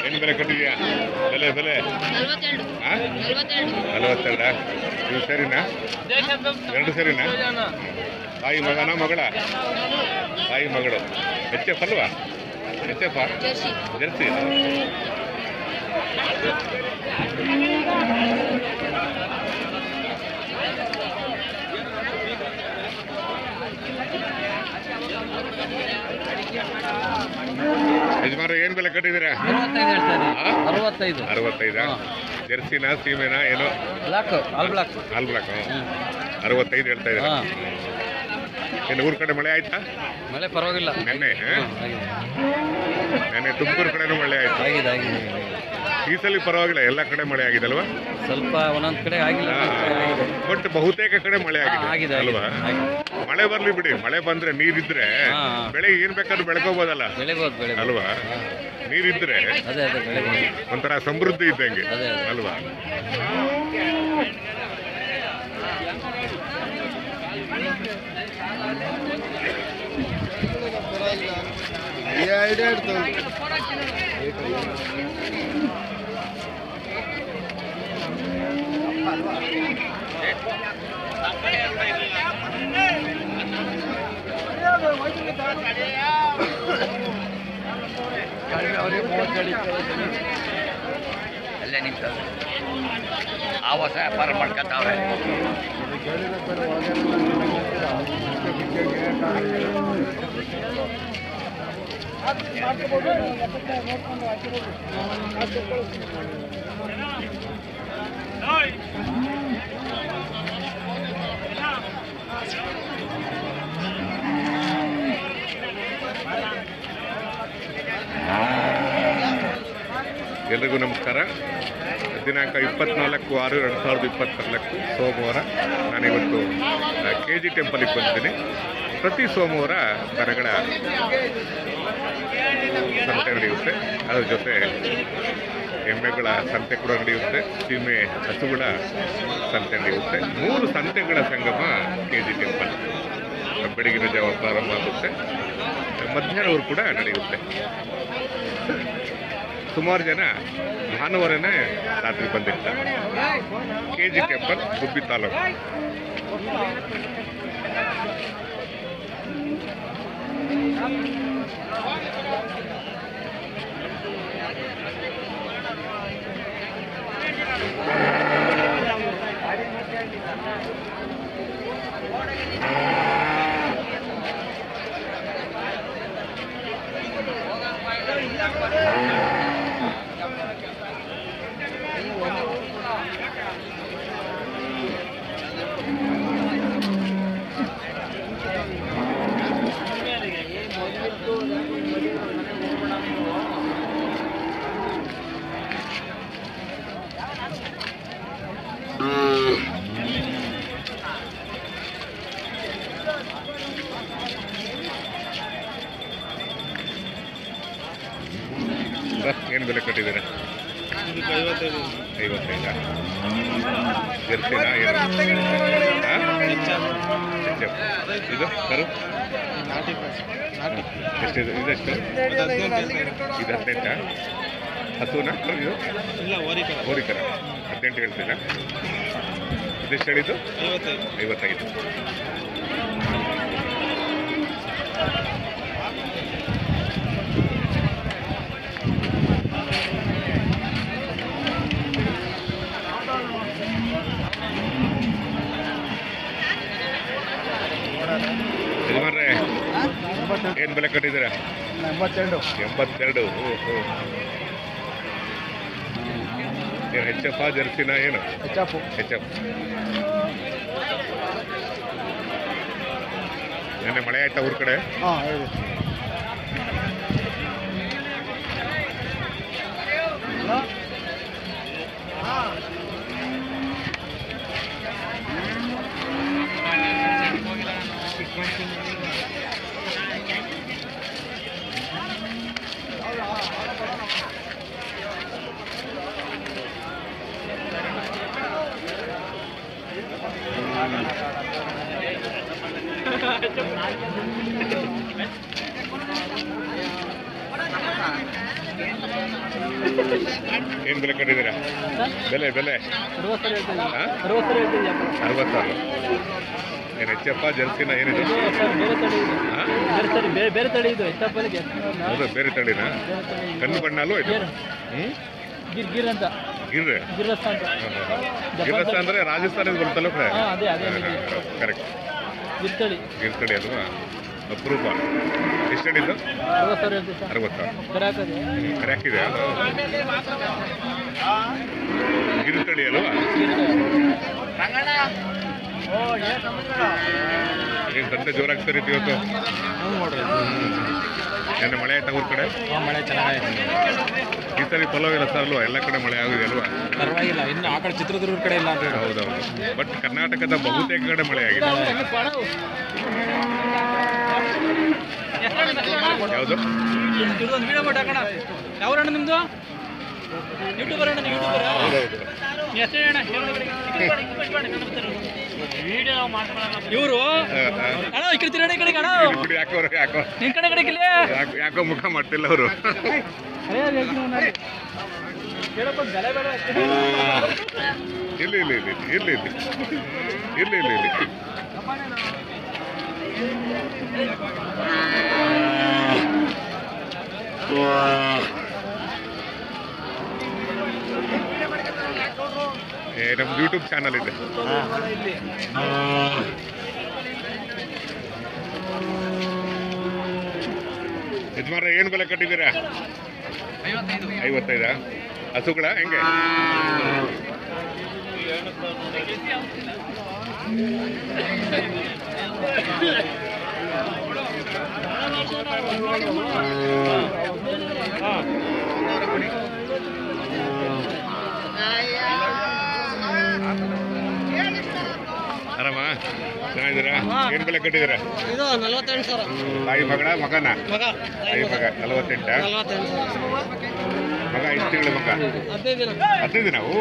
ಏನು ಬೆಲೆ ಕಟ್ಟಿದ್ಯಾ? ಬೆಲೆ ಬೆಲೆ 42. ಇದು ಸರಿನಾ? 2 ಸರಿನಾ? ತಾಯಿ ಮಗನ ಮಗಳ? ತಾಯಿ ಮಗಳು. HF ಅಲ್ವಾ? HF Jersey. ಯಜಮಾನ್ರು ಏನು ಬೆಲೆ ಕಟ್ಟಿದ್ದೀರಾ? 65. ಜರ್ಸಿನಾ ಸೀಮೆನಾ ಏನೋ? ಆಲ್ ಬ್ಲಾಕ್ 65 ಹೇಳ್ತಾ ಇದ್ದೀರಾ. ಏನು ಊರ ಕಡೆ ಮಳೆ ಆಯ್ತಾ? ಮಳೆ ಪರವಾಗಿಲ್ಲ. ನೆನ್ನೆ ತುಮಕೂರು ಕಡೆನೂ ಮಳೆ ಆಯ್ತು. ಈ ಸಲ ಪರವಾಗಿಲ್ಲ, ಎಲ್ಲ ಕಡೆ ಮಳೆ ಆಗಿದೆ ಅಲ್ವಾ? ಸ್ವಲ್ಪ ಒಂದೊಂದು ಕಡೆ ಆಗಿಲ್ಲ, ಬಟ್ ಬಹುತೇಕ ಕಡೆ ಮಳೆ ಆಗಿದೆ ಅಲ್ವಾ? ಮಳೆ ಬರ್ಲಿ ಬಿಡಿ, ಮಳೆ ಬಂದ್ರೆ ನೀರಿದ್ರೆ ಬೆಳೆ ಏನ್ ಬೇಕಾದ್ರೂ ಬೆಳ್ಕೋಬೋದಲ್ಲ ಅಲ್ವಾ? ನೀರಿದ್ರೆ ಒಂಥರ ಸಮೃದ್ಧಿ ಇದ್ದಂಗೆ ಅಲ್ವಾ? ಅಲ್ಲೇ ನಿಂತ ಆವಾಸ ವ್ಯಾಪಾರ ಮಾಡ್ಕೊತಾವ್ರೆ. ಎಲ್ರಿಗೂ ನಮಸ್ಕಾರ. ದಿನಾಂಕ 24/6/2024 ಸೋಮವಾರ. ನಾನಿವತ್ತು KG ಟೆಂಪಲಿಗೆ ಬಂದಿದ್ದೀನಿ. ಪ್ರತಿ ಸೋಮವಾರ ದನಗಳ ಸಂತೆ ನಡೆಯುತ್ತೆ. ಅದರ ಜೊತೆ ಎಮ್ಮೆಗಳ ಸಂತೆ ಕೂಡ ನಡೆಯುತ್ತೆ. ಸೀಮೆ ಹಸುಗಳ ಸಂತೆ ನಡೆಯುತ್ತೆ. 3 ಸಂತೆಗಳ ಸಂಗಮ KG ಟೆಂಪಲ್. ಬೆಳಗಿನ ಜಾವ ಪ್ರಾರಂಭ ಆಗುತ್ತೆ, ಮಧ್ಯಾಹ್ನವರೆಗೂ ಕೂಡ ನಡೆಯುತ್ತೆ. ಸುಮಾರು ಜನ ಭಾನುವಾರನೇ ರಾತ್ರಿ ಬಂದಿರ್ತಾರೆ. KG ಟೆಂಪಲ್, ಗುಬ್ಬಿ ತಾಲೂಕು. ಏನು ಬೆಲೆ ಕಟ್ಟಿದ್ದೀರಾ? 55. ಜರ್ಸಿನಾ ಏನು? ಇದು ಕರು ಎಷ್ಟಿದೆ? ಇದೆಷ್ಟು? ಇದು 18. ಹಸುನಾ ಇದು? ಹೋರಿಕರ 18 ಹೇಳ್ತೀರಾ? ಇದೆಷ್ಟು ಹೇಳಿದ್ದು? 55. ಯಜಮಾನ್ರೆ ಏನು ಬೆಲೆ ಕಟ್ಟಿದ್ದೀರಾ? 82. ಏನು HF ಜರ್ಸಿನ ಏನು? HF. ನೆನ್ನೆ ಮಳೆ ಆಯ್ತಾ ಊರ ಕಡೆ? ಏನು ಬೆಲೆ ಕಟ್ಟಿದ್ದೀರಾ? ಬೆಲೆ ಬೆಲೆ 60 ಸಾವಿರ. ಏನು ಹೆಚ್ಚಪ್ಪ ಜರ್ಸಿನ ಏನಿದೆ? ಹಾಂ ಬೇರೆ ತಳಿ ಇದು ಹೌದು, ಬೇರೆ ತಳಿನಾ? ಕಣ್ಣು ಬಣ್ಣಲ್ಲೂ ಇದು. ಹ್ಞೂ ಗಿರ್ ಅಂತ ಗಿರ್ರಸ ಅಂದರೆ ರಾಜಸ್ಥಾನದ ಬರುತ್ತಲ್ಲ ಕರೆಕ್ಟ್. ಗಿರ್ತಳಿ ಅಲ್ವಾ? ಅಪರೂಪ. ಎಷ್ಟು ಹೇಳಿದ್ದು? 60 ಕರೆಕ್ಟಿದೆ. ಗಿರ್ತಳಿ ಅಲ್ವಾ? ಏನು ಸಂತೆ ಜೋರಾಗ್ತಾರೆ ಇವತ್ತು? ನೆನ್ನೆ ಮಳೆ ಆಯ್ತಾ ಊರ ಕಡೆ? ಮಳೆ ಚೆನ್ನಾಗಿದೆ. ಈ ಸರಿ ಪರವಾಗಿಲ್ಲ ಸರ್ ಅಲ್ವಾ? ಎಲ್ಲ ಕಡೆ ಮಳೆ ಆಗಿದೆ ಅಲ್ವಾ? ಪರವಾಗಿಲ್ಲ. ಇನ್ನು ಆ ಕಡೆ ಚಿತ್ರದುರ್ಗ ಕಡೆ ಇಲ್ಲ ಅಂತ. ಹೌದೌದು, ಬಟ್ ಕರ್ನಾಟಕದ ಬಹುತೇಕ ಕಡೆ ಮಳೆ ಆಗಿದೆ. ಯಾವುದು? ಯಾವ್ರಣ್ಣ ನಿಮ್ದು? ಯೂಟ್ಯೂಬರ್ ಅಣ್ಣ, ಯೂಟ್ಯೂಬರ್. ಹೌದೌದು. ಇವರು ಅಣ್ಣ ಈ ಕಡೆ ತಿರುಗಡೆ ಕಡೆ ಅಣ್ಣ ಯಾಕೋ ನಿನ್ ಕಡೆ ಕಡೆ ಯಾಕೋ ಮುಖ ಮಾಡ್ತಿಲ್ಲ ಅವರು. ಇಲ್ಲಿ ಇಲ್ಲಿ ಇಲ್ಲಿ ಇಲ್ಲಿ ಇಲ್ಲಿ ಇಲ್ಲಿ ಇಲ್ಲಿ ಇಲ್ಲಿ ನಮ್ದು ಯೂಟ್ಯೂಬ್ ಚಾನಲ್ ಇದೆ. ಯಜಮಾನ್ರ ಏನು ಬೆಲೆ ಕಟ್ಟಿದ್ದೀರಾ? 55. ಹಸುಗಳ ಹೆಂಗೆ? ಆರಾಮ? ಚೆನ್ನಾಗಿದ್ದೀರಾ? ಏನು ಬೆಲೆ ಕಟ್ಟಿದ್ದೀರಾ? ಇದು 48,000. ತಾಯಿ ಮಗಳ ಮಗನ? ತಾಯಿ ಮಗ 48. ಮಗ ಎಷ್ಟು ತಿಂಗಳು ಮಗ? 15 ದಿನ. ಓ